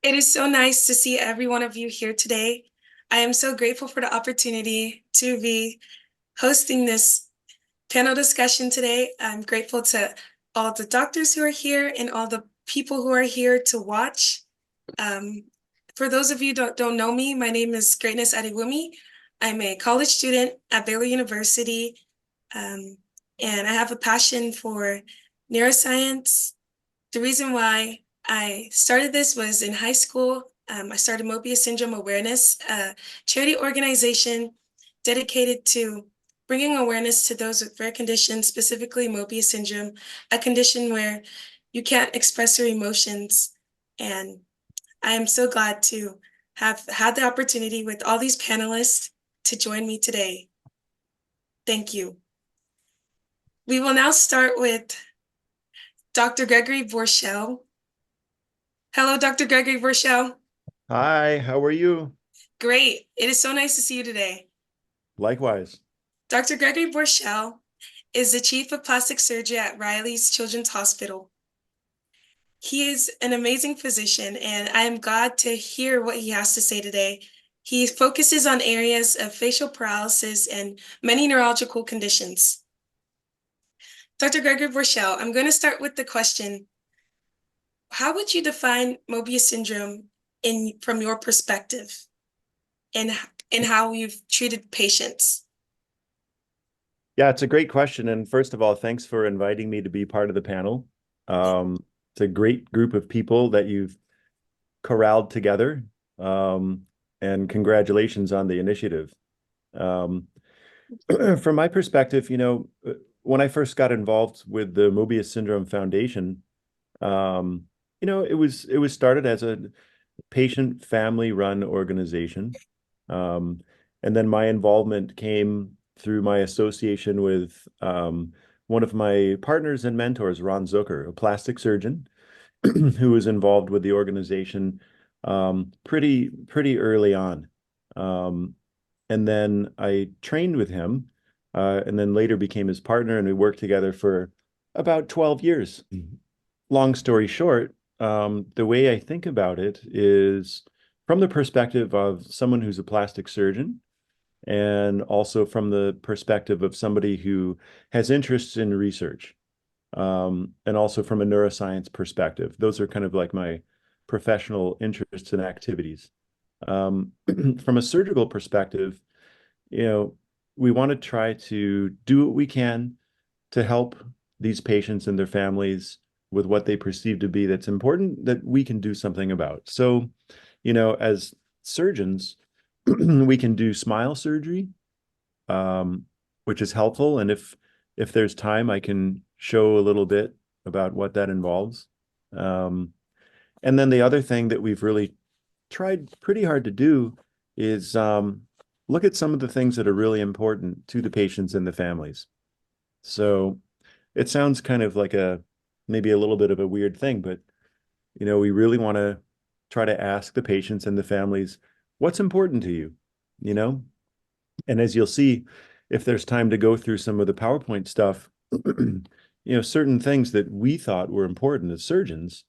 It is so nice to see every one of you here today. I am so grateful for the opportunity to be hosting this panel discussion today. I'm grateful to all the doctors who are here and all the people who are here to watch. Um, for those of you who don't know me, my name is Greatness Adewumi. I'm a college student at Baylor University, um, and I have a passion for neuroscience. The reason why I started this was in high school. I started Mobius Syndrome Awareness, a charity organization dedicated to bringing awareness to those with rare conditions, specifically Mobius Syndrome, a condition where you can't express your emotions. And I am so glad to have had the opportunity with all these panelists to join me today. Thank you. We will now start with Dr. Gregory Borschel. Hello, Dr. Gregory Borschel. Hi, how are you? Great. It is so nice to see you today. Likewise. Dr. Gregory Borschel is the chief of plastic surgery at Riley's Children's Hospital. He is an amazing physician, and I am glad to hear what he has to say today. He focuses on areas of facial paralysis and many neurological conditions. Dr. Gregory Borschel, I'm going to start with the question, how would you define Mobius syndrome from your perspective and, and how you've treated patients? Yeah, it's a great question. And first of all, thanks for inviting me to be part of the panel. It's a great group of people that you've corralled together. And congratulations on the initiative. Um, from my perspective, when I first got involved with the Mobius Syndrome Foundation, um, it was started as a patient family run organization. Um, and then my involvement came through my association with one of my partners and mentors, Ron Zucker, a plastic surgeon who was involved with the organization pretty early on. Um, and then I trained with him, and then later became his partner, and we worked together for about 12 years. Long story short, the way I think about it is from the perspective of someone who's a plastic surgeon, and also from the perspective of somebody who has interests in research, and also from a neuroscience perspective. Those are kind of like my professional interests and activities. From a surgical perspective, you know, we want to try to do what we can to help these patients and their families with what they perceive to be that's important that we can do something about. So, as surgeons, we can do smile surgery, which is helpful. And if there's time, I can show a little bit about what that involves. Um, and then the other thing that we've really tried pretty hard to do is look at some of the things that are really important to the patients and the families. So it sounds kind of like maybe a little bit of a weird thing, but we really want to try to ask the patients and the families, what's important to you, you know? And as you'll see, if there's time to go through some of the PowerPoint stuff, certain things that we thought were important as surgeons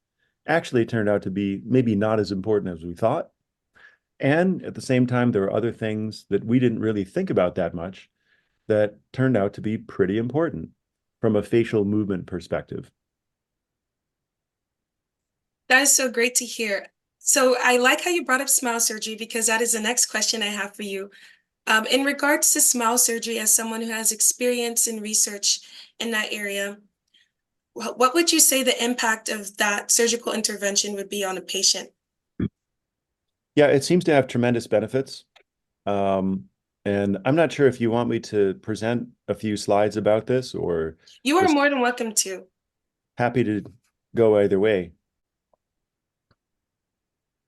actually turned out to be maybe not as important as we thought. And at the same time, there are other things that we didn't really think about that much that turned out to be pretty important from a facial movement perspective. That is so great to hear. So I like how you brought up smile surgery because that is the next question I have for you. In regards to smile surgery, as someone who has experience in research in that area, what would you say the impact of that surgical intervention would be on a patient? Yeah, it seems to have tremendous benefits. Um, and I'm not sure if you want me to present a few slides about this or You are just more than welcome to. happy to go either way.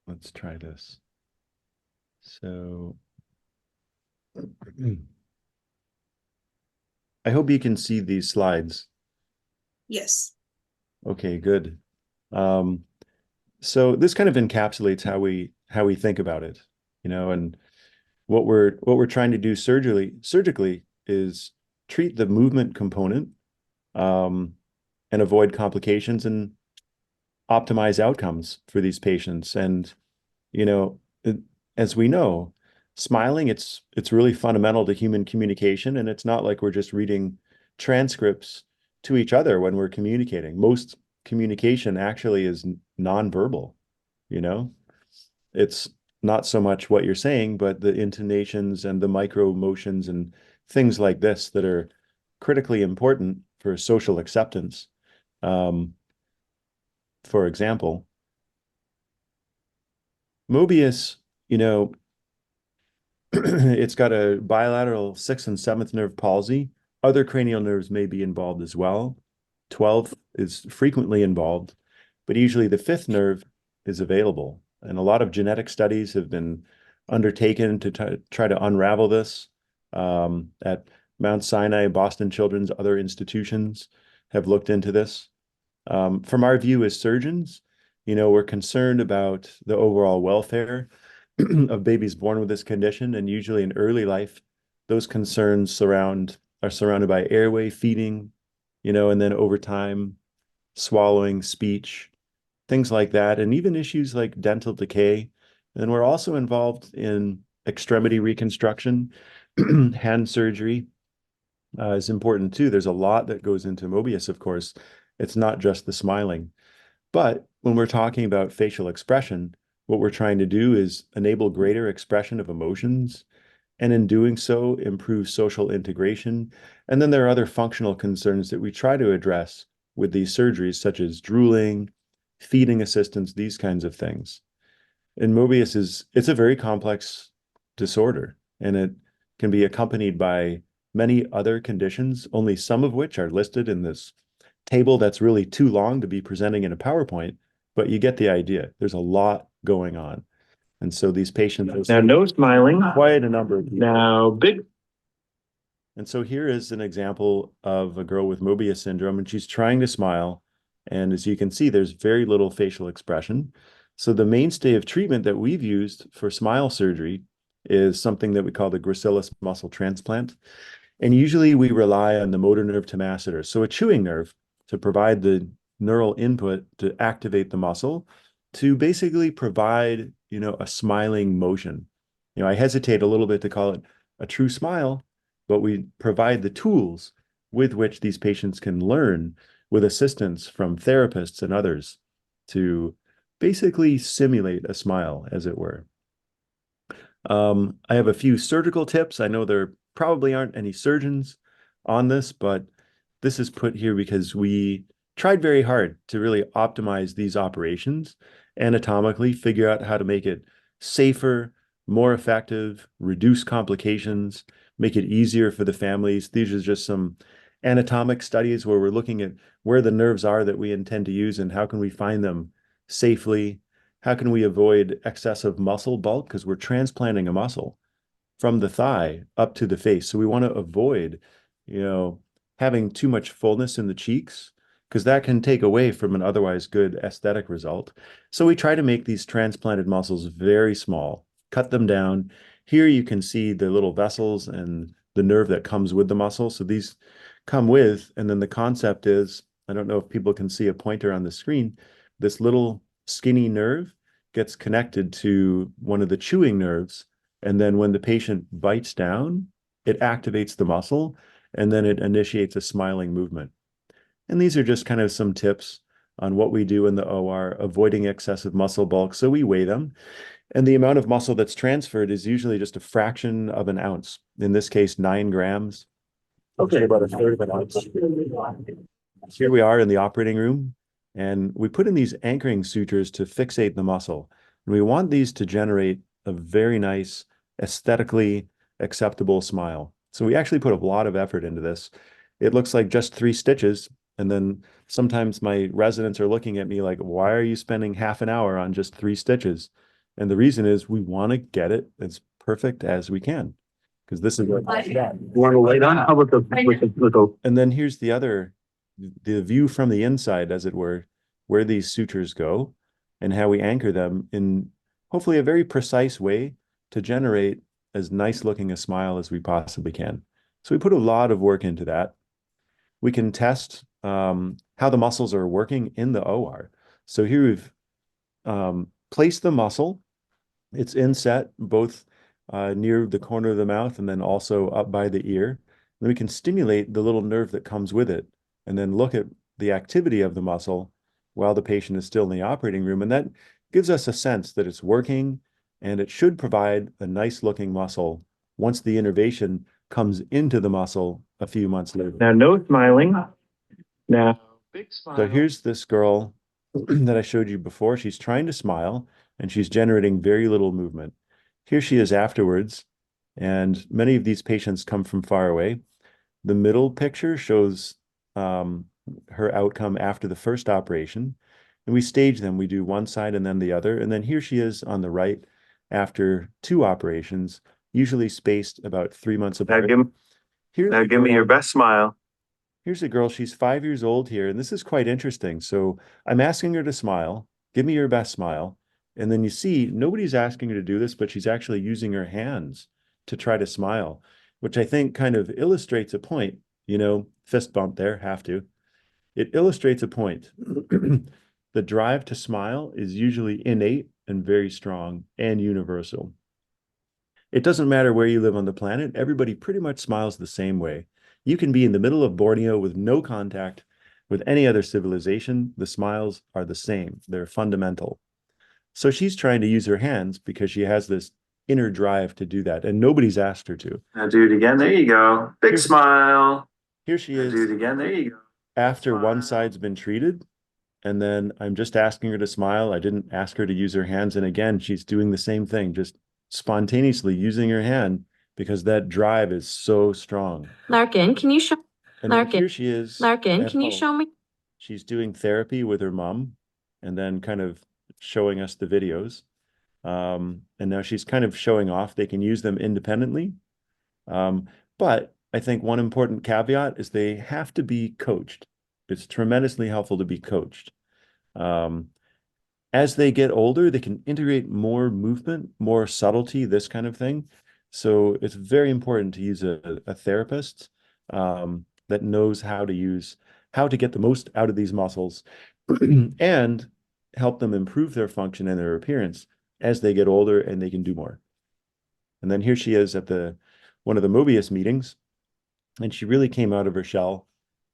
Let's try this. So I hope you can see these slides. Yes. Okay, good. Um, so this kind of encapsulates how we think about it, and what we're trying to do surgically is treat the movement component, and avoid complications. And optimize outcomes for these patients. And, you know, as we know, smiling, it's really fundamental to human communication. And it's not like we're just reading transcripts to each other when we're communicating. Most communication actually is nonverbal, you know? It's not so much what you're saying, but the intonations and the micro motions and things like this that are critically important for social acceptance. For example, Mobius, you know, it's got a bilateral 6th and 7th nerve palsy. Other cranial nerves may be involved as well. 12th is frequently involved, but usually the 5th nerve is available. And a lot of genetic studies have been undertaken to try to unravel this. At Mount Sinai, Boston Children's, other institutions have looked into this. From our view as surgeons, you know, we're concerned about the overall welfare of babies born with this condition, and usually in early life, those concerns are surrounded by airway, feeding, you know, and then over time, swallowing, speech, things like that, and even issues like dental decay. And we're also involved in extremity reconstruction. Hand surgery is important too. There's a lot that goes into Mobius, of course. It's not just the smiling. But when we're talking about facial expression, what we're trying to do is enable greater expression of emotions, and in doing so, improve social integration. And then there are other functional concerns that we try to address with these surgeries, such as drooling, feeding assistance, these kinds of things. And Mobius it's a very complex disorder, and it can be accompanied by many other conditions, only some of which are listed in this table that's really too long to be presenting in a PowerPoint, but you get the idea. There's a lot going on. And so these patients, now no smiling, quite a number of people. Now big. And so here is an example of a girl with Mobius syndrome, and she's trying to smile. And as you can see, there's very little facial expression. So the mainstay of treatment that we've used for smile surgery is something that we call the gracilis muscle transplant. And usually we rely on the motor nerve temaceter, so a chewing nerve, to provide the neural input to activate the muscle to basically provide, you know, a smiling motion. You know, I hesitate a little bit to call it a true smile, but we provide the tools with which these patients can learn with assistance from therapists and others to basically simulate a smile, as it were. I have a few surgical tips. I know there probably aren't any surgeons on this, but this is put here because we tried very hard to really optimize these operations anatomically, figure out how to make it safer, more effective, reduce complications, make it easier for the families. These are just some anatomic studies where we're looking at where the nerves are that we intend to use and how can we find them safely. How can we avoid excessive muscle bulk? Because we're transplanting a muscle from the thigh up to the face. So we want to avoid, you know, having too much fullness in the cheeks, because that can take away from an otherwise good aesthetic result. So we try to make these transplanted muscles very small, cut them down. Here you can see the little vessels and the nerve that comes with the muscle. So these come with, and then the concept is, I don't know if people can see a pointer on the screen, this little skinny nerve gets connected to one of the chewing nerves. And then when the patient bites down, it activates the muscle, and then it initiates a smiling movement. And these are just kind of some tips on what we do in the OR, avoiding excessive muscle bulk. So we weigh them, and the amount of muscle that's transferred is usually just a fraction of an ounce. In this case, 9 grams. Okay, about a third of an ounce. Here we are in the operating room, and we put in these anchoring sutures to fixate the muscle. And we want these to generate a very nice, aesthetically acceptable smile. So we actually put a lot of effort into this. It looks like just 3 stitches. And then sometimes my residents are looking at me like, why are you spending half an hour on just 3 stitches? And the reason is we want to get it as perfect as we can. Because this is what You want to lay down? How about the and then here's the view from the inside, as it were, where these sutures go and how we anchor them in hopefully a very precise way to generate as nice looking a smile as we possibly can. So we put a lot of work into that. We can test how the muscles are working in the OR. So here we've placed the muscle. It's inset both near the corner of the mouth and then also up by the ear. Then we can stimulate the little nerve that comes with it and then look at the activity of the muscle while the patient is still in the operating room. And that gives us a sense that it's working, and it should provide a nice looking muscle once the innervation comes into the muscle a few months later. Now, no smiling. Now, big smile. So here's this girl that I showed you before. She's trying to smile and she's generating very little movement. Here she is afterwards, and many of these patients come from far away. The middle picture shows her outcome after the first operation, and we stage them. We do one side and then the other, and then here she is on the right after 2 operations, usually spaced about 3 months apart. Now give me your best smile. Here's a girl, she's 5 years old here, and this is quite interesting. So I'm asking her to smile, give me your best smile. And then you see, nobody's asking her to do this, but she's actually using her hands to try to smile, which I think kind of illustrates a point, fist bump there, have to. It illustrates a point. The drive to smile is usually innate and very strong and universal. It doesn't matter where you live on the planet, everybody pretty much smiles the same way. You can be in the middle of Borneo with no contact with any other civilization. The smiles are the same. They're fundamental. So she's trying to use her hands because she has this inner drive to do that, and nobody's asked her to. Now do it again. There you go. Big smile. Here she Now is. do it again. There you go. After one side's been treated, and then I'm just asking her to smile. I didn't ask her to use her hands. And again, she's doing the same thing, just spontaneously using her hand because that drive is so strong. Larkin, can you show? And then Larkin, here she is. Larkin, at can you home. show me? She's doing therapy with her mom and then kind of showing us the videos. And now she's kind of showing off. They can use them independently. But I think one important caveat is they have to be coached. It's tremendously helpful to be coached. As they get older, they can integrate more movement, more subtlety, this kind of thing. So it's very important to use a therapist that knows how to get the most out of these muscles and help them improve their function and their appearance as they get older and they can do more. And then here she is at one of the Mobius meetings, and she really came out of her shell,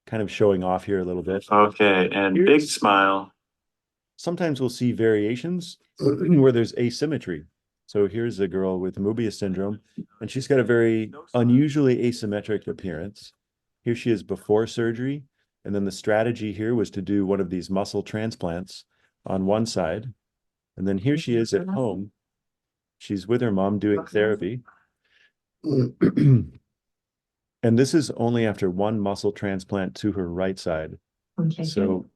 kind of showing off here a little bit. Okay, and big smile. Sometimes we'll see variations where there's asymmetry. So here's a girl with Mobius syndrome, and she's got a very unusually asymmetric appearance. Here she is before surgery, and then the strategy here was to do one of these muscle transplants on one side. And then here she is at home. She's with her mom doing therapy. And this is only after one muscle transplant to her right side. Okay. So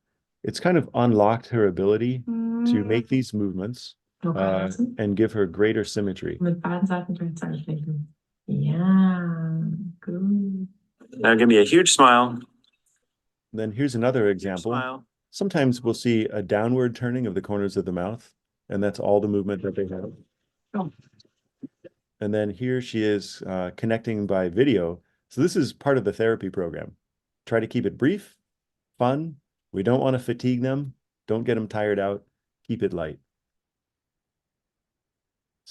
it's kind of unlocked her ability to make these movements and give her greater symmetry. Yeah, good. Now give me a huge smile. Then here's another example. Smile. Sometimes we'll see a downward turning of the corners of the mouth, and that's all the movement that they have. Oh. And then here she is connecting by video. So this is part of the therapy program. Try to keep it brief, fun. We don't want to fatigue them. Don't get them tired out. Keep it light.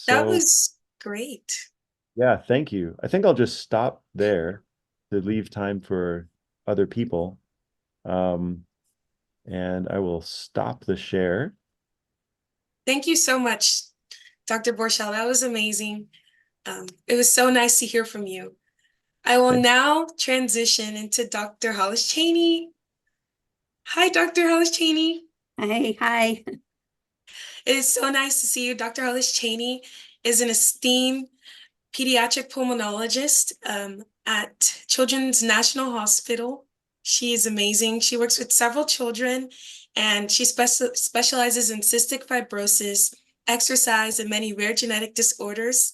That So, was great. yeah, thank you. I think I'll just stop there to leave time for other people. And I will stop the share. Thank you so much, Dr. Borschel. That was amazing. It was so nice to hear from you. I will now transition into Dr. Hollis Chaney. Hi, Dr. Hollis Chaney. Hey, hi. It is so nice to see you. Dr. Hollis Chaney is an esteemed pediatric pulmonologist at Children's National Hospital. She is amazing. She works with several children, and she specializes in cystic fibrosis, exercise, and many rare genetic disorders.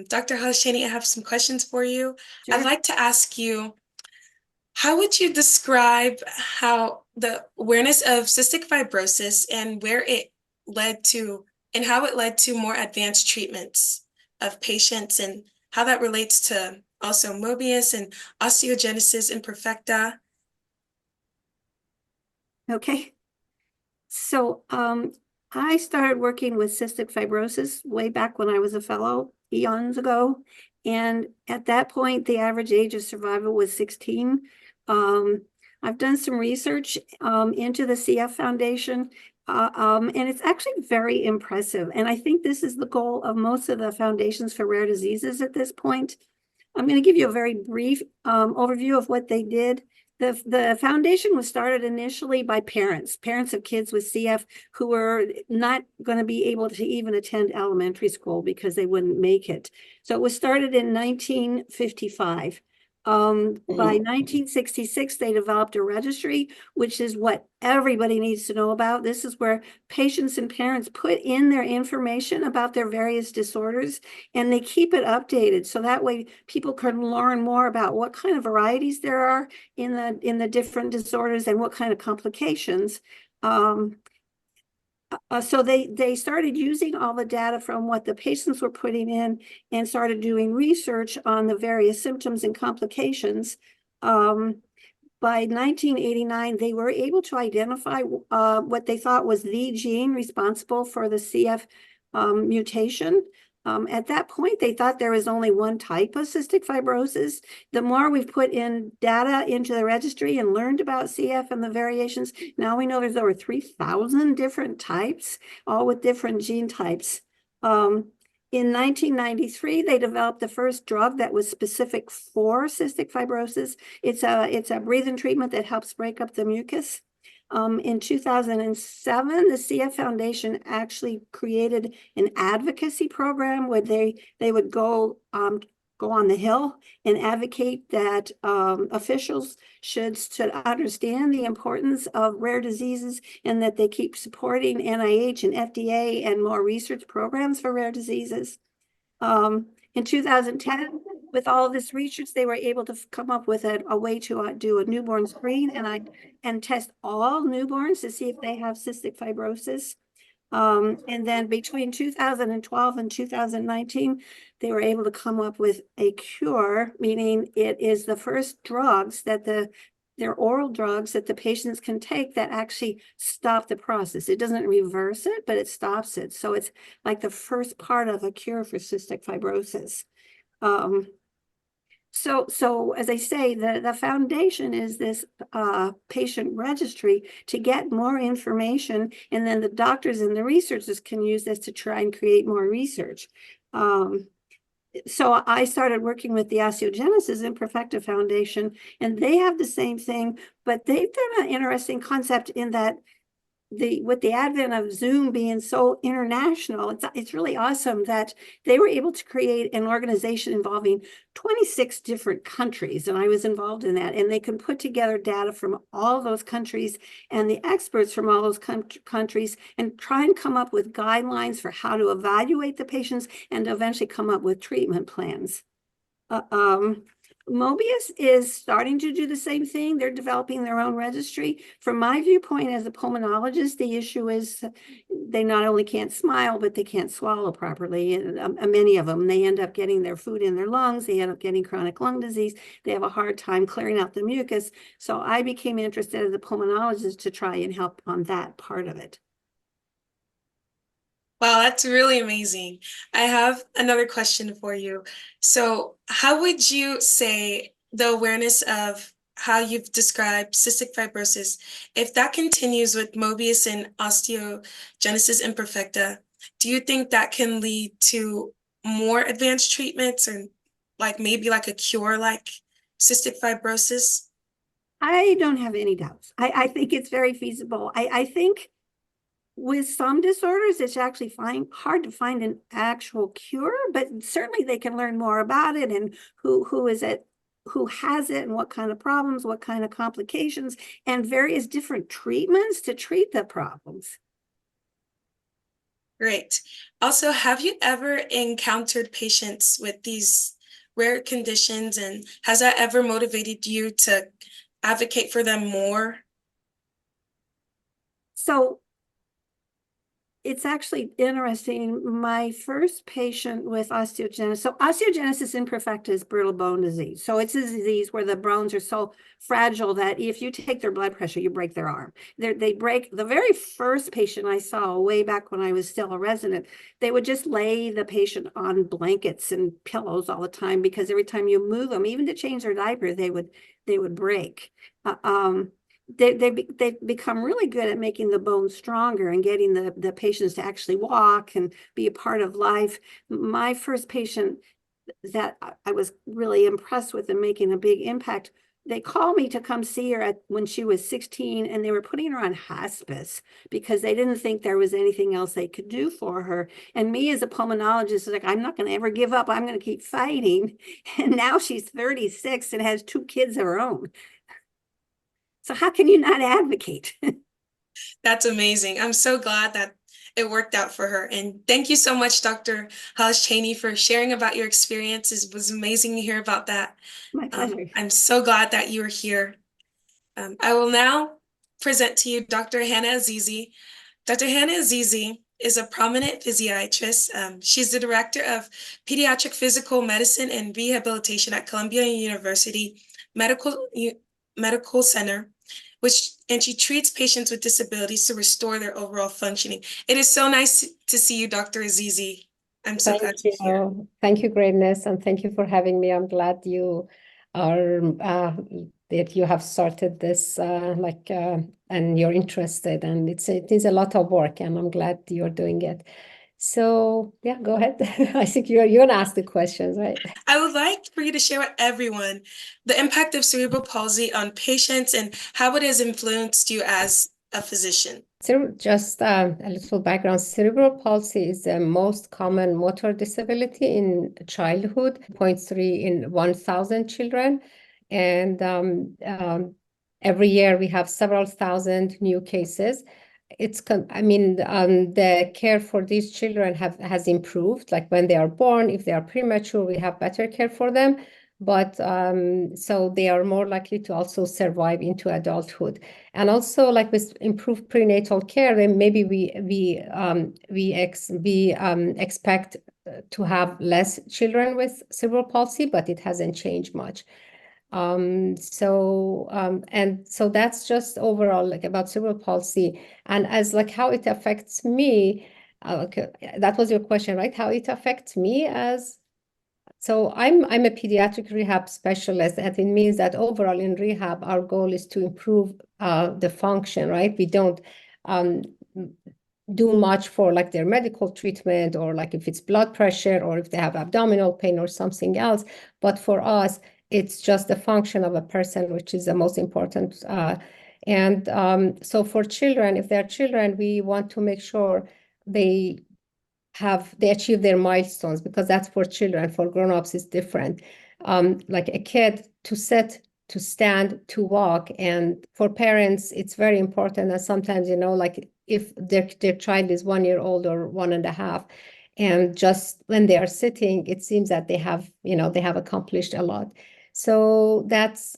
Dr. Hollis Chaney, I have some questions for you. Sure. I'd like to ask you, how would you describe how the awareness of cystic fibrosis and where it led to, and how it led to more advanced treatments of patients, and how that relates to also Mobius and osteogenesis imperfecta? Okay. So I started working with cystic fibrosis way back when I was a fellow eons ago. And at that point, the average age of survival was 16. I've done some research into the CF Foundation, and it's actually very impressive. And I think this is the goal of most of the foundations for rare diseases at this point. I'm going to give you a very brief overview of what they did. The foundation was started initially by parents of kids with CF who were not going to be able to even attend elementary school because they wouldn't make it. So it was started in 1955. By 1966, they developed a registry, which is what everybody needs to know about. This is where patients and parents put in their information about their various disorders, and they keep it updated. So that way people can learn more about what kind of varieties there are in the different disorders and what kind of complications. So they started using all the data from what the patients were putting in and started doing research on the various symptoms and complications. By 1989, they were able to identify what they thought was the gene responsible for the CF mutation. At that point, they thought there was only one type of cystic fibrosis. The more we've put in data into the registry and learned about CF and the variations, now we know there's over 3,000 different types, all with different gene types. In 1993, they developed the first drug that was specific for cystic fibrosis. It's a breathing treatment that helps break up the mucus. In 2007, the CF Foundation actually created an advocacy program where they would go on the Hill and advocate that officials should understand the importance of rare diseases and that they keep supporting NIH and FDA and more research programs for rare diseases. In 2010, with all of this research, they were able to come up with a way to do a newborn screen and test all newborns to see if they have cystic fibrosis. And then between 2012 and 2019, they were able to come up with a cure, meaning it is the first drugs that they're oral drugs that the patients can take that actually stop the process. It doesn't reverse it, but it stops it. So it's like the first part of a cure for cystic fibrosis. So as I say, the foundation is this patient registry to get more information, and then the doctors and the researchers can use this to try and create more research. So I started working with the Osteogenesis Imperfecta Foundation, and they have the same thing, but they've done an interesting concept in that with the advent of Zoom being so international, it's really awesome that they were able to create an organization involving 26 different countries, and I was involved in that, and they can put together data from all those countries and the experts from all those countries and try and come up with guidelines for how to evaluate the patients and eventually come up with treatment plans. Mobius is starting to do the same thing. They're developing their own registry. From my viewpoint as a pulmonologist, the issue is they not only can't smile, but they can't swallow properly. And many of them, they end up getting their food in their lungs. They end up getting chronic lung disease. They have a hard time clearing out the mucus. So I became interested as a pulmonologist to try and help on that part of it. Wow, that's really amazing. I have another question for you. So how would you say the awareness of how you've described cystic fibrosis, if that continues with Mobius and osteogenesis imperfecta, do you think that can lead to more advanced treatments or maybe like a cure like cystic fibrosis? I don't have any doubts. I think it's very feasible. I think with some disorders, it's actually hard to find an actual cure, but certainly they can learn more about it and who has it, and what kind of problems, what kind of complications, and various different treatments to treat the problems. Great. Also, have you ever encountered patients with these rare conditions, and has that ever motivated you to advocate for them more? So it's actually interesting. My first patient with osteogenesis, so osteogenesis imperfecta is brittle bone disease. So it's a disease where the bones are so fragile that if you take their blood pressure, you break their arm. They break. The very first patient I saw way back when I was still a resident, they would just lay the patient on blankets and pillows all the time because every time you move them, even to change their diaper, they would break. They've become really good at making the bones stronger and getting the patients to actually walk and be a part of life. My first patient that I was really impressed with and making a big impact, they called me to come see her when she was 16, and they were putting her on hospice because they didn't think there was anything else they could do for her. And me as a pulmonologist was like, I'm not going to ever give up. I'm going to keep fighting. And now she's 36 and has 2 kids of her own. So how can you not advocate? That's amazing. I'm so glad that it worked out for her. And thank you so much, Dr. Hollis Chaney, for sharing about your experiences. It was amazing to hear about that. My pleasure. I'm so glad that you were here. I will now present to you Dr. Hana Azizi. Dr. Hana Azizi is a prominent physiatrist. She's the director of pediatric physical medicine and rehabilitation at Columbia University Medical Center, and she treats patients with disabilities to restore their overall functioning. It is so nice to see you, Dr. Azizi. I'm so glad to be here. Thank you, Greatness, and thank you for having me. I'm glad you are that you have started this and you're interested, and it is a lot of work, and I'm glad you're doing it. So yeah, go ahead. I think you're gonna ask the questions, right? I would like for you to share with everyone the impact of cerebral palsy on patients and how it has influenced you as a physician. So just a little background. Cerebral palsy is the most common motor disability in childhood, 0.3 in 1,000 children. And every year we have several thousand new cases. The care for these children has improved. Like when they are born, if they are premature, we have better care for them. But so they are more likely to also survive into adulthood. And also, like with improved prenatal care, then maybe we expect to have less children with cerebral palsy, but it hasn't changed much. And so that's just overall like about cerebral palsy, and as like how it affects me. Okay, that was your question, right? How it affects me as. So I'm a pediatric rehab specialist, and it means that overall in rehab, our goal is to improve the function, right? We don't do much for like their medical treatment, or like if it's blood pressure or if they have abdominal pain or something else. But for us, it's just the function of a person, which is the most important. So for children, if they're children, we want to make sure they achieve their milestones, because that's for children. For grown-ups, it's different. Like a kid to sit, to stand, to walk. And for parents, it's very important. And sometimes, like if their child is 1 year old or 1.5, and just when they are sitting, it seems that they have accomplished a lot. So that's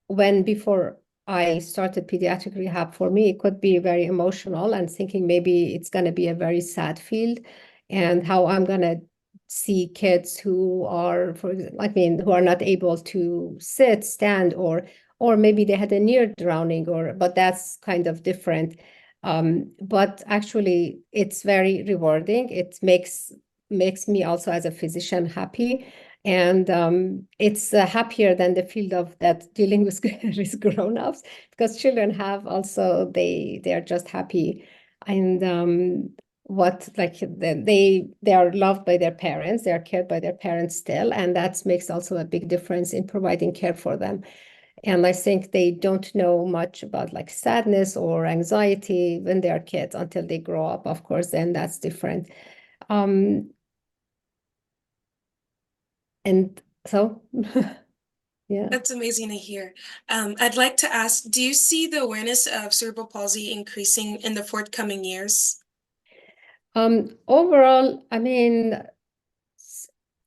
when before I started pediatric rehab, for me, it could be very emotional and thinking maybe it's going to be a very sad field, and how I'm going to see kids who are, who are not able to sit, stand, or maybe they had a near drowning, but that's kind of different. But actually, it's very rewarding. It makes me also as a physician happy. And it's happier than the field of that dealing with grown-ups, because children have also, they are just happy. And they are loved by their parents, they are cared by their parents still, and that makes also a big difference in providing care for them. And I think they don't know much about like sadness or anxiety when they are kids until they grow up, of course, then that's different. And so, yeah. That's amazing to hear. I'd like to ask, do you see the awareness of cerebral palsy increasing in the forthcoming years? Overall,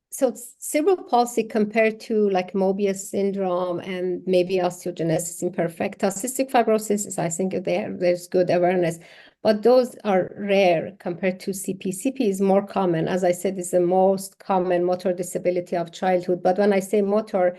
so cerebral palsy compared to like Mobius syndrome and maybe osteogenesis imperfecta, cystic fibrosis, I think there's good awareness. but those are rare compared to CP. CP is more common. As I said, it's the most common motor disability of childhood. But when I say motor,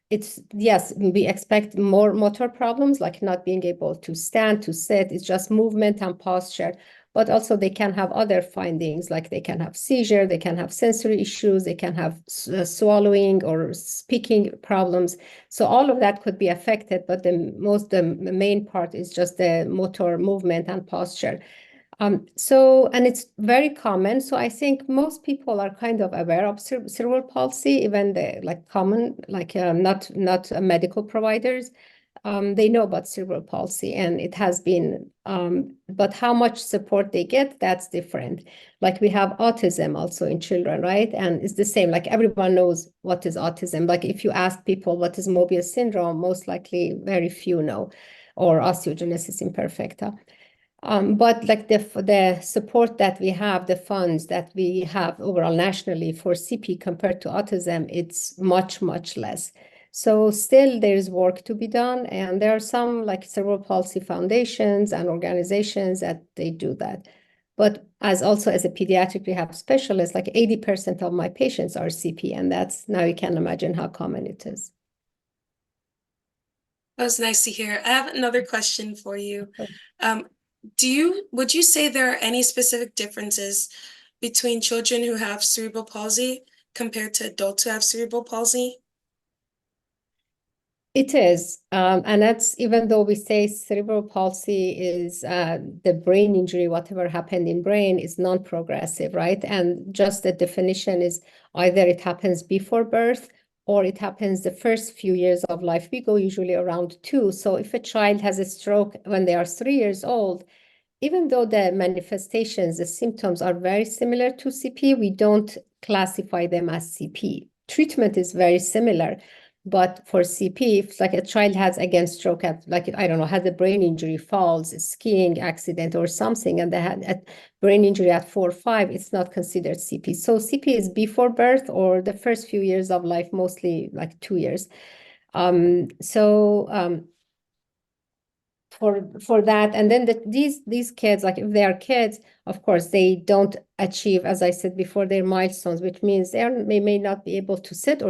it's, yes, we expect more motor problems, like not being able to stand, to sit. It's just movement and posture. But also they can have other findings, like they can have seizure, they can have sensory issues, they can have swallowing or speaking problems. So all of that could be affected, but the main part is just the motor movement and posture. And it's very common. So I think most people are kind of aware of cerebral palsy, even the like common, like not medical providers. They know about cerebral palsy, and it has been, but how much support they get, that's different. Like we have autism also in children, right? And it's the same, like everyone knows what is autism. Like if you ask people what is Mobius syndrome, most likely very few know, or osteogenesis imperfecta. But like the support that we have, the funds that we have overall nationally for CP compared to autism, it's much, much less. So still there's work to be done. And there are some like cerebral palsy foundations and organizations that they do that. But as a pediatric rehab specialist, like 80% of my patients are CP, and that's, now you can imagine how common it is. That was nice to hear. I have another question for you. Would you say there are any specific differences between children who have cerebral palsy compared to adults who have cerebral palsy? It is, and that's, even though we say cerebral palsy is the brain injury, whatever happened in brain is non-progressive, right? And just the definition is either it happens before birth or it happens the first few years of life. We go usually around 2. So if a child has a stroke when they are 3 years old, even though the manifestations, the symptoms are very similar to CP, we don't classify them as CP. Treatment is very similar. But for CP, if like a child has, again, stroke at, like, I don't know, had a brain injury, falls, skiing accident or something, and they had a brain injury at 4 or 5, it's not considered CP. So CP is before birth or the first few years of life, mostly like 2 years. For that, and then these kids, like if they are kids, of course they don't achieve, as I said before, their milestones, which means they may not be able to sit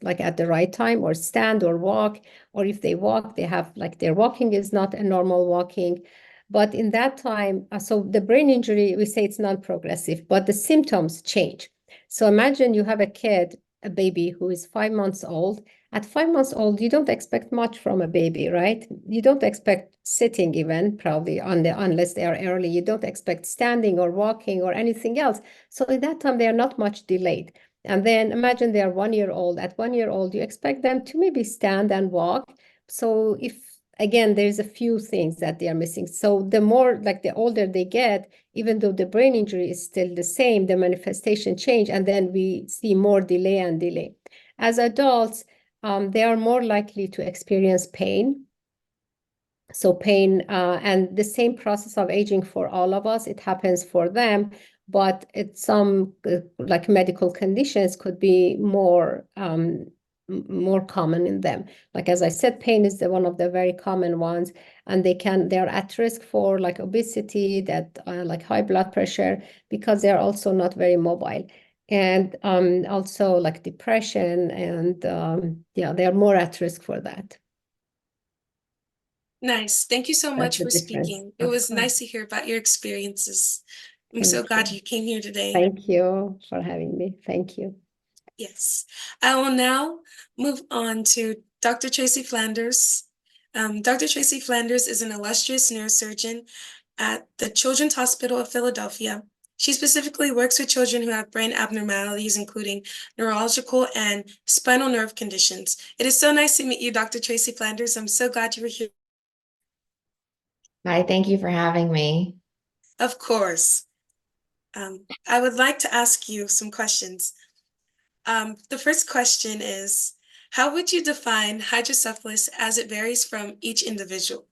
like at the right time, or stand or walk, or if they walk, they have like their walking is not a normal walking. But in that time, so the brain injury, we say it's non-progressive, but the symptoms change. So imagine you have a baby who is 5 months old. At 5 months old, you don't expect much from a baby, right? You don't expect sitting even, probably, unless they are early. You don't expect standing or walking or anything else. So at that time, they are not much delayed. And then imagine they are 1 year old. At 1 year old, you expect them to maybe stand and walk. So again, there's a few things that they are missing. So the more, like the older they get, even though the brain injury is still the same, the manifestation change, and then we see more delay and delay. As adults, they are more likely to experience pain. So pain, and the same process of aging for all of us, it happens for them, but it's some like medical conditions could be more common in them. Like, as I said, pain is one of the very common ones, and they're at risk for like obesity, that like high blood pressure, because they're also not very mobile. And also like depression, and yeah, they're more at risk for that. Nice. Thank you so That's much the for difference. speaking. It Of was course. nice to hear about your experiences. I'm Thank so glad you. you came here today. Thank you for having me. Thank you. Yes. I will now move on to Dr. Tracy Flanders. Dr. Tracy Flanders is an illustrious neurosurgeon at the Children's Hospital of Philadelphia. She specifically works with children who have brain abnormalities, including neurological and spinal nerve conditions. It is so nice to meet you, Dr. Tracy Flanders. I'm so glad you were here. Hi, thank you for having me. Of course. I would like to ask you some questions. The first question is, how would you define hydrocephalus as it varies from each individual?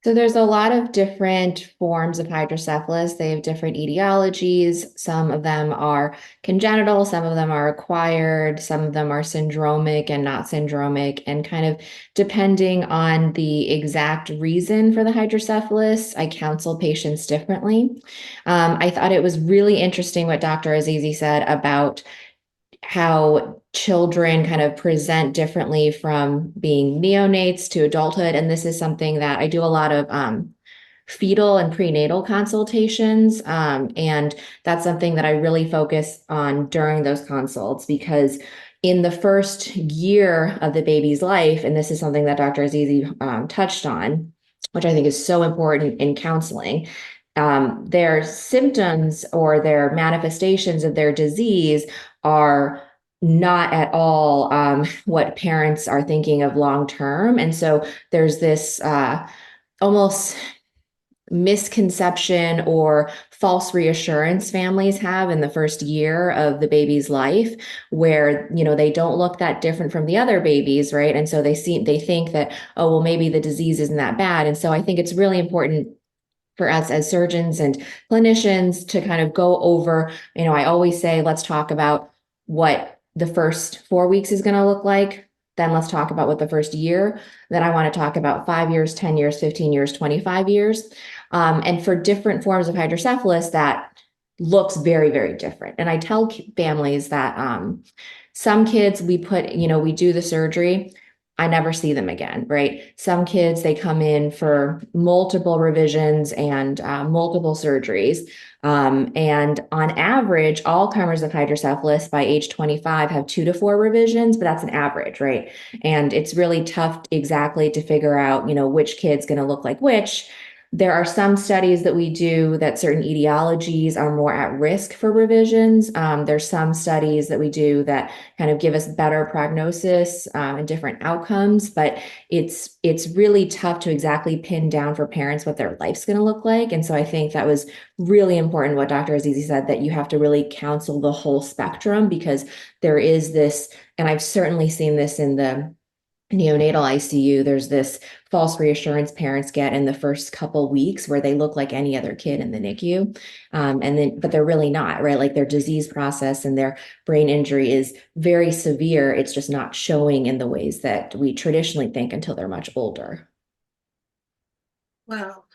So there's a lot of different forms of hydrocephalus. They have different etiologies. Some of them are congenital, some of them are acquired, some of them are syndromic and not syndromic. And kind of depending on the exact reason for the hydrocephalus, I counsel patients differently. I thought it was really interesting what Dr. Azizi said about how children kind of present differently from being neonates to adulthood. And this is something that I do a lot of fetal and prenatal consultations. And that's something that I really focus on during those consults because in the first year of the baby's life, and this is something that Dr. Azizi touched on, which I think is so important in counseling, their symptoms or their manifestations of their disease are not at all what parents are thinking of long term. And so there's this almost misconception or false reassurance families have in the first year of the baby's life where they don't look that different from the other babies, right? And so they think that, oh well, maybe the disease isn't that bad. And so I think it's really important for us as surgeons and clinicians to kind of go over, I always say, let's talk about what the first 4 weeks is going to look like. Then let's talk about what the first year. Then I want to talk about 5 years, 10 years, 15 years, 25 years. And for different forms of hydrocephalus, that looks very, very different. And I tell families that some kids we do the surgery, I never see them again, right? Some kids, they come in for multiple revisions and multiple surgeries. And on average, all comers of hydrocephalus by age 25 have 2 to 4 revisions, but that's an average, right? And it's really tough exactly to figure out, which kid's going to look like which. There are some studies that we do that certain etiologies are more at risk for revisions. There's some studies that we do that kind of give us better prognosis and different outcomes, but it's really tough to exactly pin down for parents what their life's going to look like. And so I think that was really important what Dr. Azizi said, that you have to really counsel the whole spectrum, because there is this, and I've certainly seen this in the neonatal ICU, there's this false reassurance parents get in the first couple weeks where they look like any other kid in the NICU. But they're really not, right? Like their disease process and their brain injury is very severe. It's just not showing in the ways that we traditionally think until they're much older. Wow,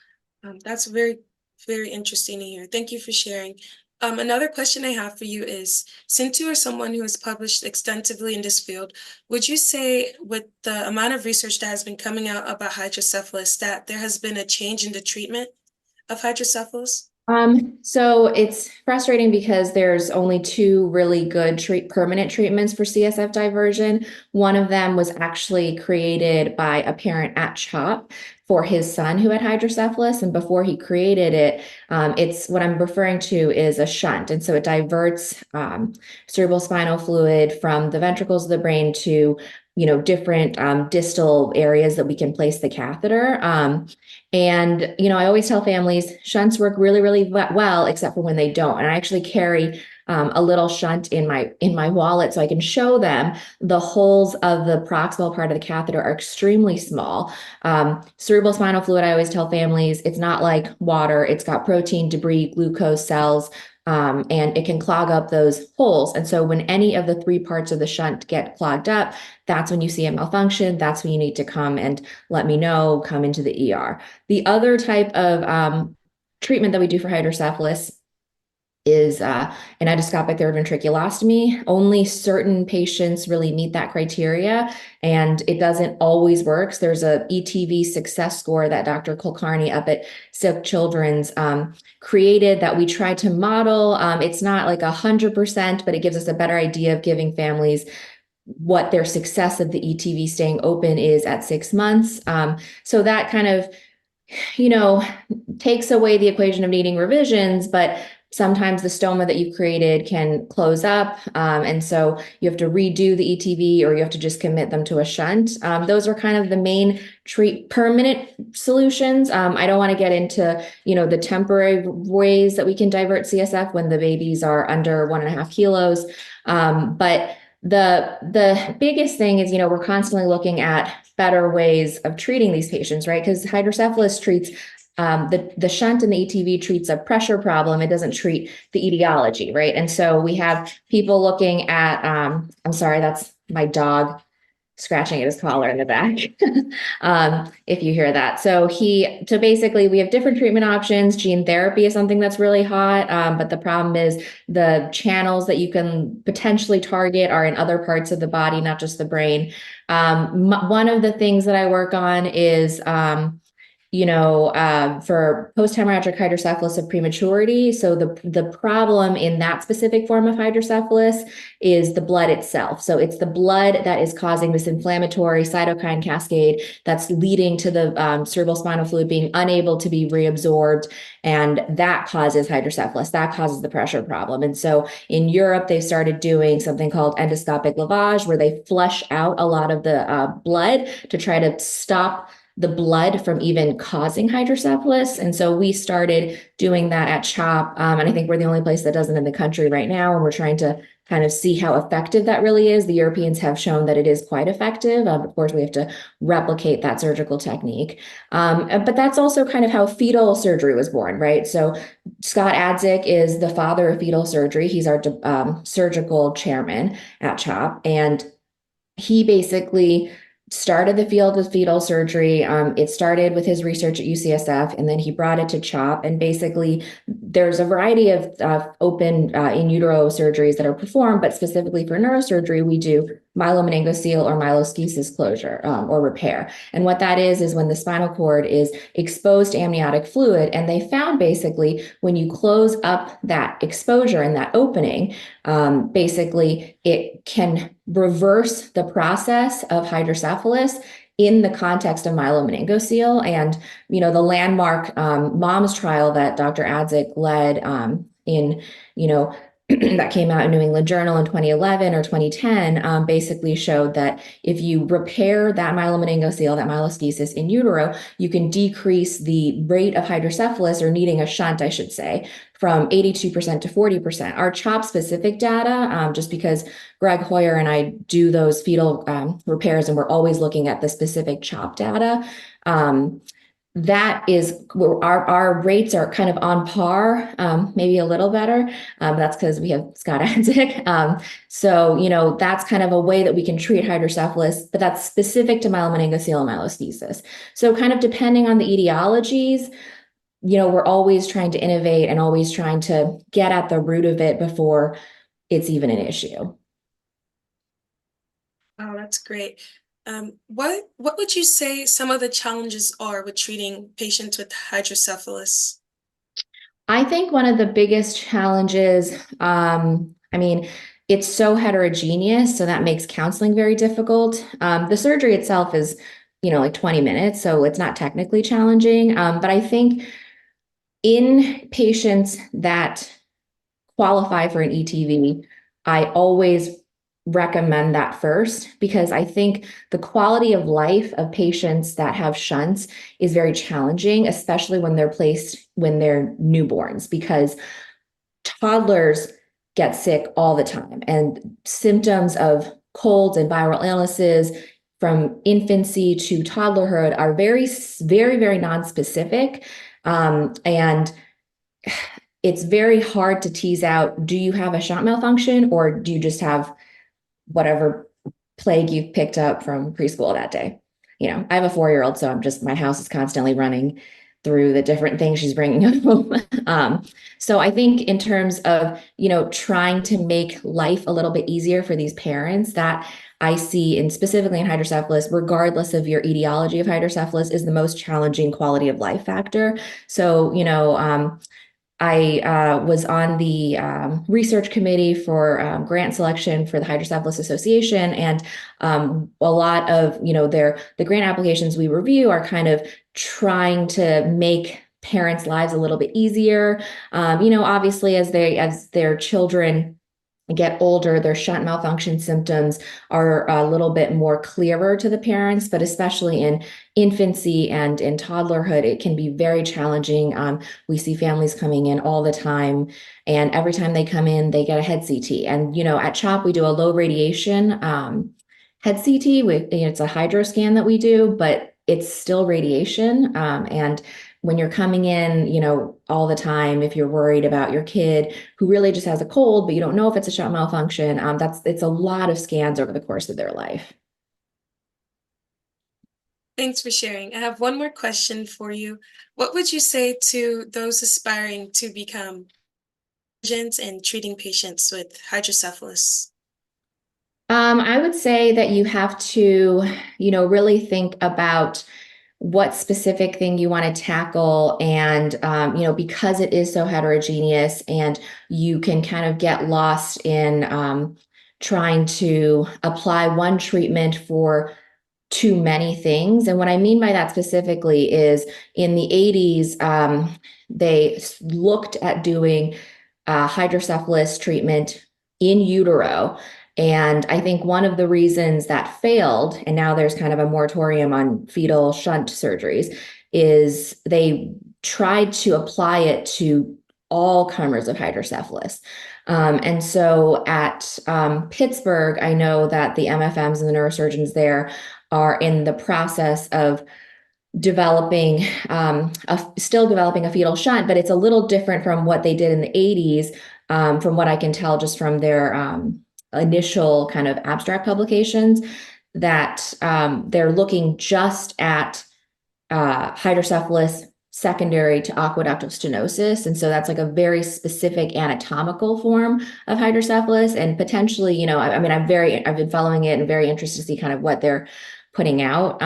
that's very, very interesting to hear. Thank you for sharing. Another question I have for you is, since you are someone who has published extensively in this field, would you say with the amount of research that has been coming out about hydrocephalus that there has been a change in the treatment of hydrocephalus? So it's frustrating because there's only 2 really good permanent treatments for CSF diversion. One of them was actually created by a parent at CHOP for his son who had hydrocephalus. And before he created it, it's what I'm referring to is a shunt. And so it diverts cerebral spinal fluid from the ventricles of the brain to different distal areas that we can place the catheter. And I always tell families shunts work really, really well, except for when they don't. And I actually carry a little shunt in my wallet so I can show them the holes of the proximal part of the catheter are extremely small. Cerebral spinal fluid, I always tell families, it's not like water. It's got protein, debris, glucose, cells, and it can clog up those holes. And so when any of the 3 parts of the shunt get clogged up, that's when you see a malfunction. That's when you need to come and let me know, come into the ER. The other type of treatment that we do for hydrocephalus is an endoscopic third ventriculostomy. Only certain patients really meet that criteria, and it doesn't always work. There's a ETV success score that Dr. Kulkarni up at Silk Children's created that we try to model. It's not like 100%, but it gives us a better idea of giving families what their success of the ETV staying open is at 6 months. So that kind of, takes away the equation of needing revisions, but sometimes the stoma that you've created can close up. And so you have to redo the ETV or you have to just commit them to a shunt. Those are kind of the main permanent solutions. I don't want to get into, the temporary ways that we can divert CSF when the babies are under 1.5 kilos. But The biggest thing is, we're constantly looking at better ways of treating these patients, right? Because hydrocephalus treats the shunt and the ETV treats a pressure problem. It doesn't treat the etiology, right? And so we have people looking at, I'm sorry, that's my dog scratching at his collar in the back. If you hear that. So basically we have different treatment options. Gene therapy is something that's really hot. But the problem is the channels that you can potentially target are in other parts of the body, not just the brain. One of the things that I work on is, for post-hemorrhagic hydrocephalus of prematurity. So the problem in that specific form of hydrocephalus is the blood itself. So it's the blood that is causing this inflammatory cytokine cascade that's leading to the cerebrospinal fluid being unable to be reabsorbed. And that causes hydrocephalus. That causes the pressure problem. And so in Europe, they started doing something called endoscopic lavage, where they flush out a lot of the blood to try to stop the blood from even causing hydrocephalus. And so we started doing that at CHOP. And I think we're the only place that does it in the country right now. And we're trying to kind of see how effective that really is. The Europeans have shown that it is quite effective. Of course, we have to replicate that surgical technique. But that's also kind of how fetal surgery was born, right? So Scott Adzik is the father of fetal surgery. He's our surgical chairman at CHOP. And he basically started the field with fetal surgery. It started with his research at UCSF, and then he brought it to CHOP. And basically, there's a variety of open in utero surgeries that are performed, but specifically for neurosurgery, we do myelomeningocele or myeloschisis closure or repair. And what that is when the spinal cord is exposed to amniotic fluid. And they found basically when you close up that exposure and that opening, basically it can reverse the process of hydrocephalus in the context of myelomeningocele. And, the landmark MOMS trial that Dr. Adzik led in, that came out in New England Journal in 2011 or 2010, basically showed that if you repair that myelomeningocele, that myeloschisis in utero, you can decrease the rate of hydrocephalus, or needing a shunt, I should say, from 82% to 40%. Our CHOP specific data, just because Greg Hoyer and I do those fetal repairs, and we're always looking at the specific CHOP data, that is our rates are kind of on par, maybe a little better. That's because we have Scott Adzik. So, that's kind of a way that we can treat hydrocephalus, but that's specific to myelomeningocele and myeloschisis. So kind of depending on the etiologies, we're always trying to innovate and always trying to get at the root of it before it's even an issue. Wow, that's great. What would you say some of the challenges are with treating patients with hydrocephalus? I think one of the biggest challenges, it's so heterogeneous, so that makes counseling very difficult. The surgery itself is, like 20 minutes, so it's not technically challenging. But I think in patients that qualify for an ETV, I always recommend that first, because I think the quality of life of patients that have shunts is very challenging, especially when they're placed when they're newborns, because toddlers get sick all the time, and symptoms of colds and viral illnesses from infancy to toddlerhood are very, very, very nonspecific. And it's very hard to tease out, do you have a shunt malfunction, or do you just have whatever plague you've picked up from preschool that day? I have a 4-year-old, so my house is constantly running through the different things she's bringing home. So I think in terms of, trying to make life a little bit easier for these parents, that I see, and specifically in hydrocephalus, regardless of your etiology of hydrocephalus, is the most challenging quality of life factor. So, I was on the research committee for grant selection for the Hydrocephalus Association, and a lot of the grant applications we review are kind of trying to make parents' lives a little bit easier. Obviously, as their children get older, their shunt malfunction symptoms are a little bit more clearer to the parents, but especially in infancy and in toddlerhood, it can be very challenging. We see families coming in all the time, and every time they come in, they get a head CT. And, at CHOP, we do a low radiation head CT. It's a hydro scan that we do, but it's still radiation. And when you're coming in, all the time, if you're worried about your kid who really just has a cold, but you don't know if it's a shunt malfunction, it's a lot of scans over the course of their life. Thanks for sharing. I have one more question for you. What would you say to those aspiring to become surgeons and treating patients with hydrocephalus? I would say that you have to, really think about what specific thing you want to tackle. And, because it is so heterogeneous and you can kind of get lost in trying to apply one treatment for too many things. And what I mean by that specifically is in the 80s, they looked at doing hydrocephalus treatment in utero. And I think one of the reasons that failed, and now there's kind of a moratorium on fetal shunt surgeries, is they tried to apply it to all comers of hydrocephalus. And so at Pittsburgh, I know that the MFMs and the neurosurgeons there are in the process of still developing a fetal shunt, but it's a little different from what they did in the 80s, from what I can tell just from their initial kind of abstract publications, that they're looking just at hydrocephalus secondary to aqueductal stenosis. And so that's like a very specific anatomical form of hydrocephalus. And potentially, I've been following it and very interested to see kind of what they're putting out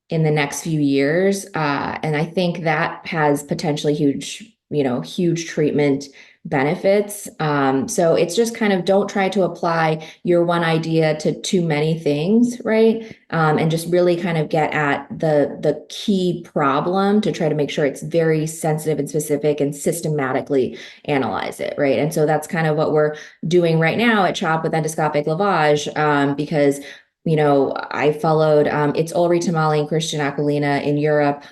in the next few years. And I think that has potentially huge treatment benefits. So it's just kind of don't try to apply your one idea to too many things, right? And just really kind of get at the key problem to try to make sure it's very sensitive and specific and systematically analyze it, right? And so that's kind of what we're doing right now at CHOP with endoscopic lavage, because I followed it's Ulri Tamali and Christian Aquilina in Europe,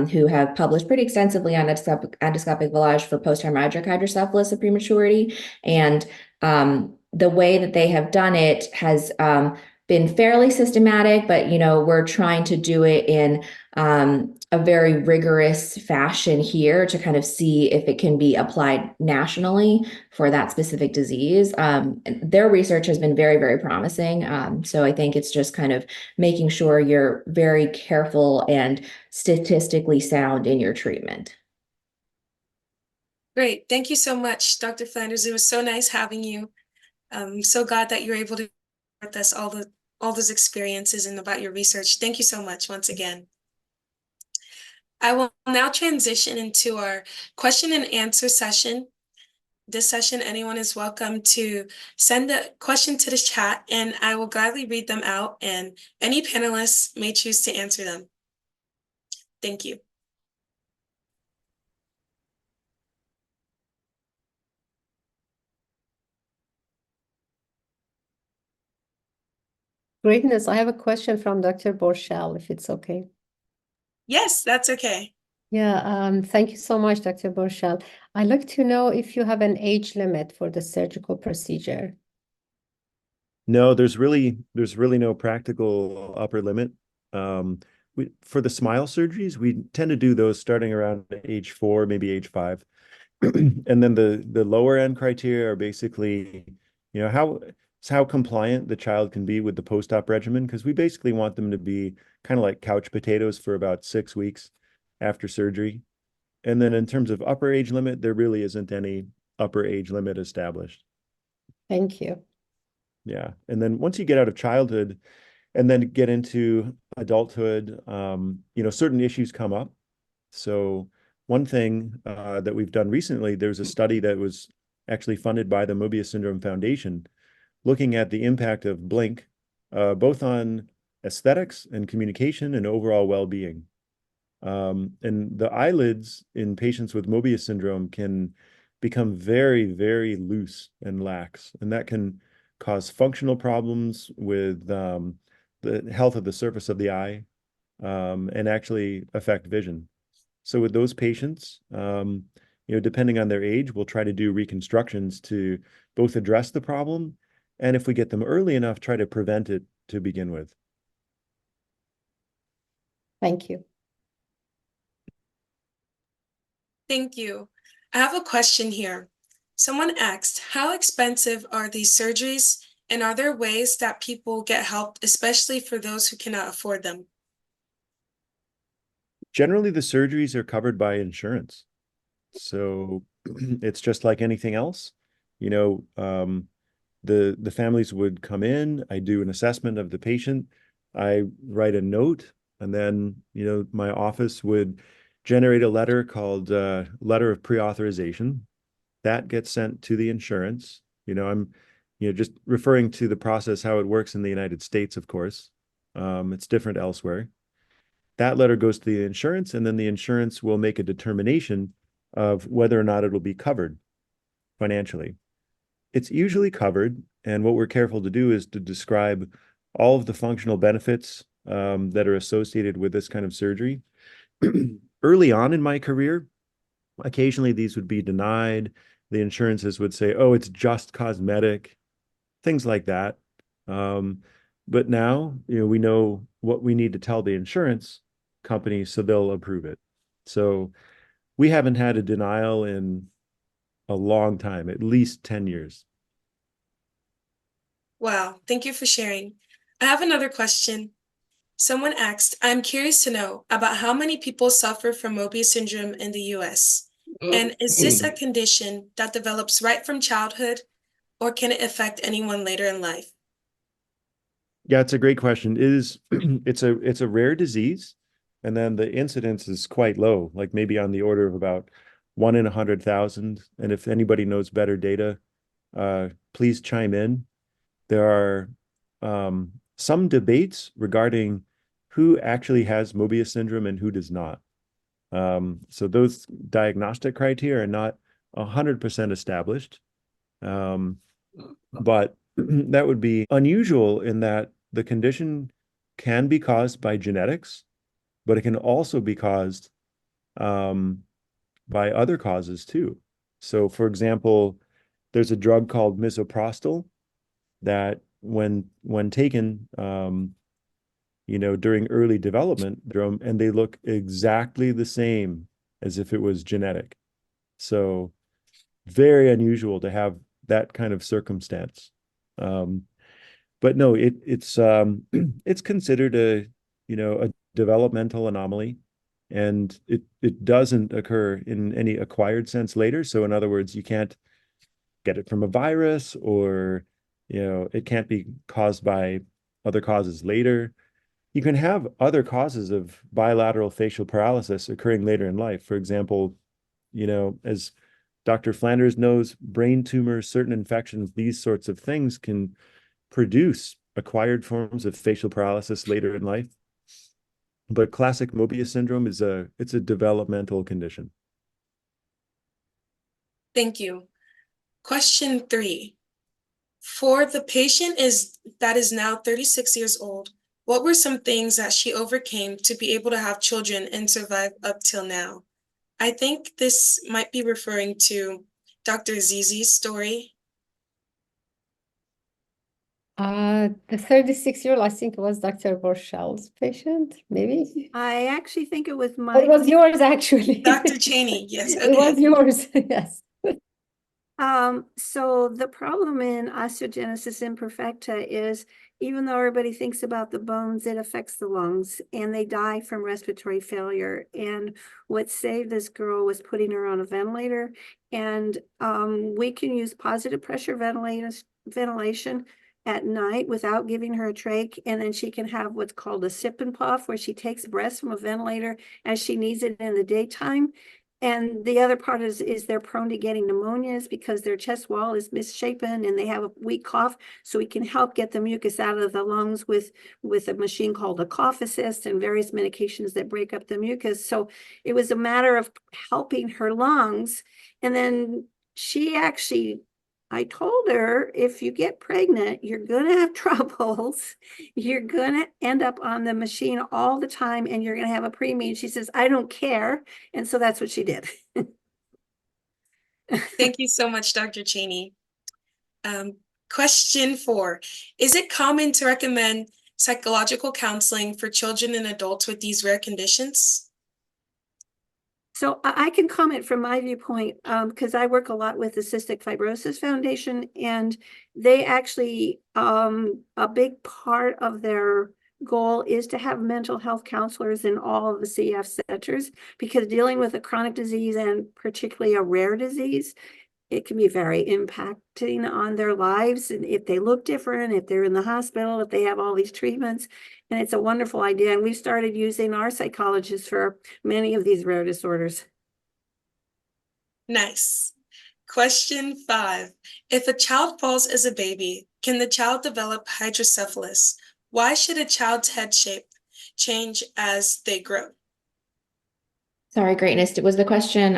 who have published pretty extensively on endoscopic lavage for post-hemorrhagic hydrocephalus of prematurity. And the way that they have done it has been fairly systematic, but we're trying to do it in a very rigorous fashion here to kind of see if it can be applied nationally for that specific disease. Their research has been very, very promising. So I think it's just kind of making sure you're very careful and statistically sound in your treatment. Great. Thank you so much, Dr. Flanders. It was so nice having you. I'm so glad that you're able to share with us all those experiences and about your research. Thank you so much once again. I will now transition into our question and answer session. This session, anyone is welcome to send a question to the chat, and I will gladly read them out, and any panelists may choose to answer them. Thank you. Greatness, I have a question from Dr. Borschel, if it's okay. Yes, that's okay. Yeah, thank you so much, Dr. Borschel. I'd like to know if you have an age limit for the surgical procedure. No, there's really no practical upper limit. For the smile surgeries, we tend to do those starting around age 4, maybe age 5. And then the lower end criteria are basically, how compliant the child can be with the post-op regimen, because we basically want them to be kind of like couch potatoes for about 6 weeks after surgery. And then in terms of upper age limit, there really isn't any upper age limit established. Thank you. Yeah. And then once you get out of childhood and then get into adulthood, certain issues come up. So one thing that we've done recently, there's a study that was actually funded by the Mobius Syndrome Foundation, looking at the impact of blink, both on aesthetics and communication and overall well-being. And the eyelids in patients with Mobius syndrome can become very, very loose and lax. And that can cause functional problems with the health of the surface of the eye, and actually affect vision. So with those patients, depending on their age, we'll try to do reconstructions to both address the problem, and if we get them early enough, try to prevent it to begin with. Thank you. Thank you. I have a question here. Someone asked, how expensive are these surgeries, and are there ways that people get help, especially for those who cannot afford them? Generally, the surgeries are covered by insurance. So it's just like anything else. The families would come in, I do an assessment of the patient, I write a note, and then, my office would generate a letter called letter of pre-authorization. That gets sent to the insurance. I'm, just referring to the process, how it works in the United States, of course. It's different elsewhere. That letter goes to the insurance, and then the insurance will make a determination of whether or not it'll be covered financially. It's usually covered, and what we're careful to do is to describe all of the functional benefits that are associated with this kind of surgery. Early on in my career, occasionally these would be denied. The insurances would say, oh, it's just cosmetic, things like that. But now, we know what we need to tell the insurance company, so they'll approve it. So we haven't had a denial in a long time, at least 10 years. Wow, thank you for sharing. I have another question. Someone asked, I'm curious to know about how many people suffer from Mobius syndrome in the US. And is this a condition that develops right from childhood, or can it affect anyone later in life? Yeah, it's a great question. It is, it's a rare disease, and then the incidence is quite low, like maybe on the order of about 1 in 100,000. And if anybody knows better data, please chime in. There are some debates regarding who actually has Mobius syndrome and who does not. So those diagnostic criteria are not 100% established. But that would be unusual in that the condition can be caused by genetics, but it can also be caused by other causes too. So, for example, there's a drug called misoprostol that when taken, during early development, and they look exactly the same as if it was genetic. So very unusual to have that kind of circumstance. But no, it's it's considered a developmental anomaly, and it doesn't occur in any acquired sense later. So in other words, you can't get it from a virus, or it can't be caused by other causes later. You can have other causes of bilateral facial paralysis occurring later in life. For example, as Dr. Flanders knows, brain tumors, certain infections, these sorts of things can produce acquired forms of facial paralysis later in life. But classic Mobius syndrome it's a developmental condition. Thank you. Question 3. For the patient that is now 36 years old, what were some things that she overcame to be able to have children and survive up till now? I think this might be referring to Dr. Azizi's story. The 36-year-old, I think it was Dr. Borschel's patient, maybe. I actually think it was Or my. it was yours, actually. Dr. Chaney, yes. It was yours, yes. So the problem in osteogenesis imperfecta is, even though everybody thinks about the bones, it affects the lungs, and they die from respiratory failure. And what saved this girl was putting her on a ventilator. And we can use positive pressure ventilation at night without giving her a trach, and then she can have what's called a sip and puff, where she takes breaths from a ventilator as she needs it in the daytime. And the other part is they're prone to getting pneumonias because their chest wall is misshapen and they have a weak cough. So we can help get the mucus out of the lungs with a machine called a cough assist and various medications that break up the mucus. So it was a matter of helping her lungs. And then I told her, if you get pregnant, you're gonna have troubles. You're gonna end up on the machine all the time and you're gonna have a preemie. And she says, I don't care. And so that's what she did. Thank you so much, Dr. Chaney. Question 4. Is it common to recommend psychological counseling for children and adults with these rare conditions? So I can comment from my viewpoint, because I work a lot with the Cystic Fibrosis Foundation, and they actually, a big part of their goal is to have mental health counselors in all of the CF centers, because dealing with a chronic disease and particularly a rare disease, it can be very impacting on their lives. And if they look different, if they're in the hospital, if they have all these treatments, and it's a wonderful idea. And we started using our psychologists for many of these rare disorders. Nice. Question 5. If a child falls as a baby, can the child develop hydrocephalus? Why should a child's head shape change as they grow? Sorry, Greatness. Was the question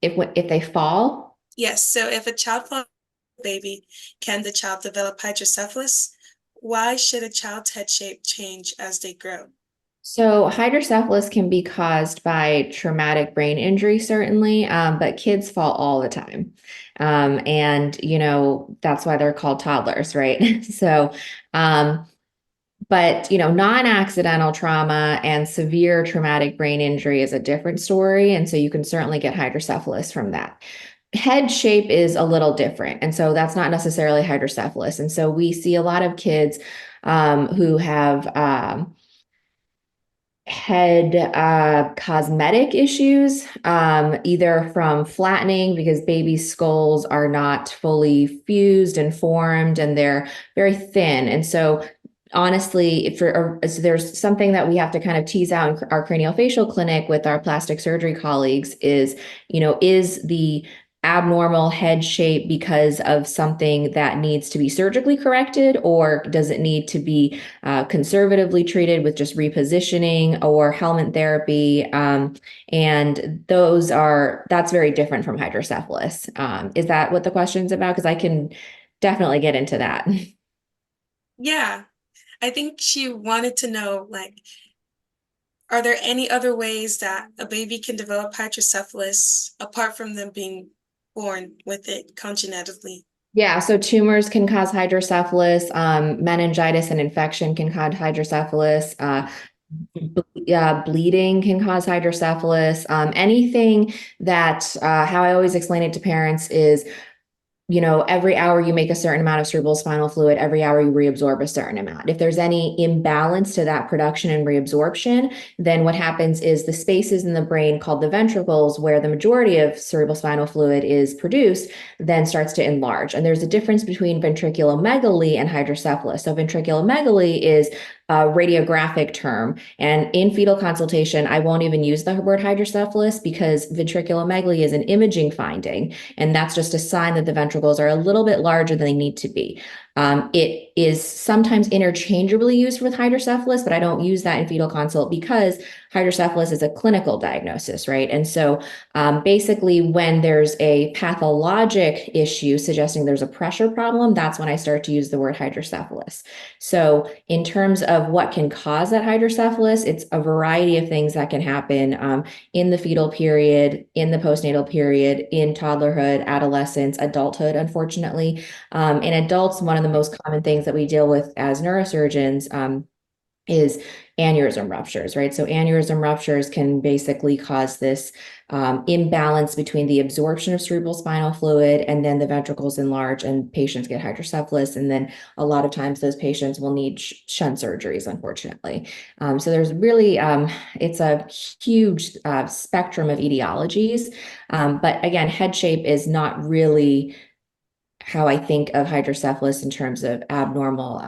if they fall? Yes, so if a child falls as a baby, can the child develop hydrocephalus? Why should a child's head shape change as they grow? So hydrocephalus can be caused by traumatic brain injury, certainly, but kids fall all the time. And, that's why they're called toddlers, right? So, but, non-accidental trauma and severe traumatic brain injury is a different story. And so you can certainly get hydrocephalus from that. Head shape is a little different. And so that's not necessarily hydrocephalus. And so we see a lot of kids who have head cosmetic issues, either from flattening because babies' skulls are not fully fused and formed and they're very thin. And so honestly, so there's something that we have to kind of tease out in our craniofacial clinic with our plastic surgery colleagues is the abnormal head shape because of something that needs to be surgically corrected, or does it need to be conservatively treated with just repositioning or helmet therapy? And that's very different from hydrocephalus. Is that what the question's about? Because I can definitely get into that. Yeah, I think she wanted to know, are there any other ways that a baby can develop hydrocephalus apart from them being born with it congenitally? Yeah, so tumors can cause hydrocephalus, meningitis and infection can cause hydrocephalus, bleeding can cause hydrocephalus. Anything that, how I always explain it to parents is, every hour you make a certain amount of cerebral spinal fluid, every hour you reabsorb a certain amount. If there's any imbalance to that production and reabsorption, then what happens is the spaces in the brain called the ventricles, where the majority of cerebral spinal fluid is produced, then starts to enlarge. And there's a difference between ventriculomegaly and hydrocephalus. So ventriculomegaly is a radiographic term. And in fetal consultation, I won't even use the word hydrocephalus because ventriculomegaly is an imaging finding. And that's just a sign that the ventricles are a little bit larger than they need to be. It is sometimes interchangeably used with hydrocephalus, but I don't use that in fetal consult because hydrocephalus is a clinical diagnosis, right? And so basically when there's a pathologic issue suggesting there's a pressure problem, that's when I start to use the word hydrocephalus. So in terms of what can cause that hydrocephalus, it's a variety of things that can happen in the fetal period, in the postnatal period, in toddlerhood, adolescence, adulthood, unfortunately. In adults, one of the most common things that we deal with as neurosurgeons is aneurysm ruptures, right? So aneurysm ruptures can basically cause this imbalance between the absorption of cerebral spinal fluid and then the ventricles enlarge and patients get hydrocephalus. And then a lot of times those patients will need shunt surgeries, unfortunately. So there's really, it's a huge spectrum of etiologies. But again, head shape is not really how I think of hydrocephalus in terms of abnormal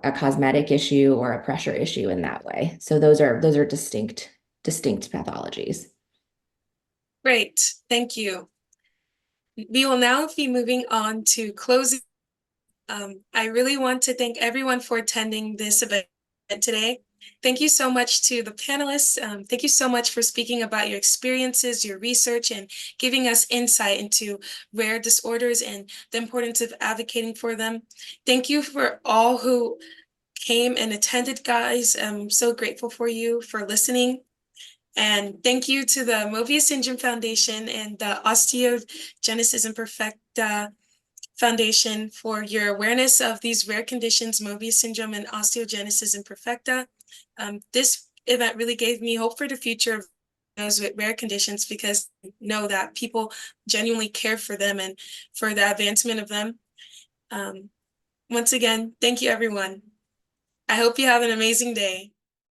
a cosmetic issue or a pressure issue in that way. So those are distinct pathologies. Great, thank you. We will now be moving on to closing. I really want to thank everyone for attending this event today. Thank you so much to the panelists. Thank you so much for speaking about your experiences, your research, and giving us insight into rare disorders and the importance of advocating for them. Thank you for all who came and attended, guys. I'm so grateful for you for listening. And thank you to the Mobius Syndrome Foundation and the Osteogenesis Imperfecta Foundation for your awareness of these rare conditions, Mobius syndrome and osteogenesis imperfecta. This event really gave me hope for the future of those with rare conditions, because I know that people genuinely care for them and for the advancement of them. Once again, thank you, everyone. I hope you have an amazing day.